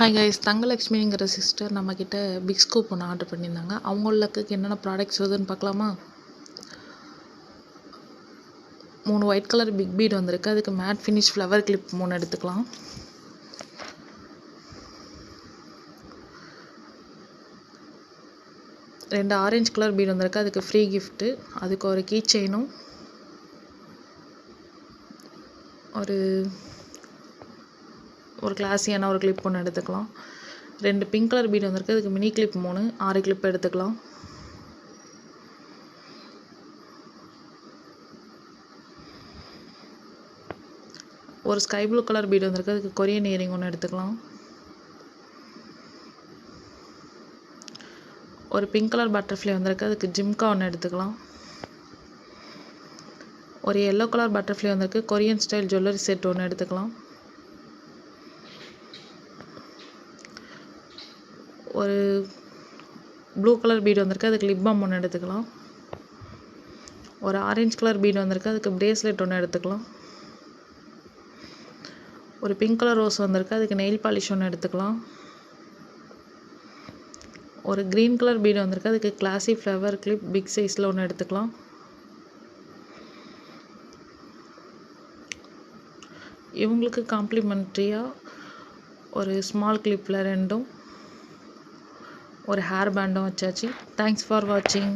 Hi guys, தங்கலக்ஷ்மிங்கிற sister நம்மக்கிட்ட big scoop ஒன்று order பண்ணியிருந்தாங்க. அவங்களுக்கு என்னென்ன ப்ராடக்ட்ஸ் வருதுன்னு பார்க்கலாமா? 3 ஒயிட் கலர் பிக் பீட் வந்திருக்கு. அதுக்கு மேட் ஃபினிஷ் ஃப்ளவர் கிளிப் 3 எடுத்துக்கலாம். ரெண்டு ஆரஞ்சு கலர் பீட் வந்திருக்கு. அதுக்கு ஃப்ரீ கிஃப்ட்டு. அதுக்கு ஒரு கீ செயினும் ஒரு கிளாஸியான ஒரு கிளிப் ஒன்று எடுத்துக்கலாம். 2 பிங்க் கலர் பீட் வந்திருக்கு. அதுக்கு மினி கிளிப் 3 6 கிளிப் எடுத்துக்கலாம். ஒரு ஸ்கை ப்ளூ கலர் பீட் வந்திருக்கு. அதுக்கு கொரியன் இயரிங் ஒன்று எடுத்துக்கலாம். ஒரு பிங்க் கலர் பட்டர்ஃப்ளை வந்திருக்கு. அதுக்கு ஜிம்கா ஒன்று எடுத்துக்கலாம். ஒரு எல்லோ கலர் பட்டர்ஃப்ளை வந்திருக்கு. கொரியன் ஸ்டைல் ஜுவல்லரி செட் ஒன்று எடுத்துக்கலாம். ஒரு ப்ளூ கலர் பீட் வந்திருக்கு. அதுக்கு லிப் பாம் ஒன்று எடுத்துக்கலாம். ஒரு ஆரஞ்சு கலர் பீட் வந்திருக்கு. அதுக்கு பிரேஸ்லெட் ஒன்று எடுத்துக்கலாம். ஒரு பிங்க் கலர் ரோஸ் வந்திருக்கு. அதுக்கு நெயில் பாலிஷ் ஒன்று எடுத்துக்கலாம். ஒரு க்ரீன் கலர் பீட் வந்திருக்கு. அதுக்கு கிளாசி ஃப்ளவர் கிளிப் பிக் சைஸில் ஒன்று எடுத்துக்கலாம். இவங்களுக்கு காம்ப்ளிமெண்ட்ரியாக ஒரு ஸ்மால் கிளிப்பில் 2 ஒரு ஹேர் பேண்டும் வச்சாச்சு. தேங்க்ஸ் ஃபார் வாட்சிங்.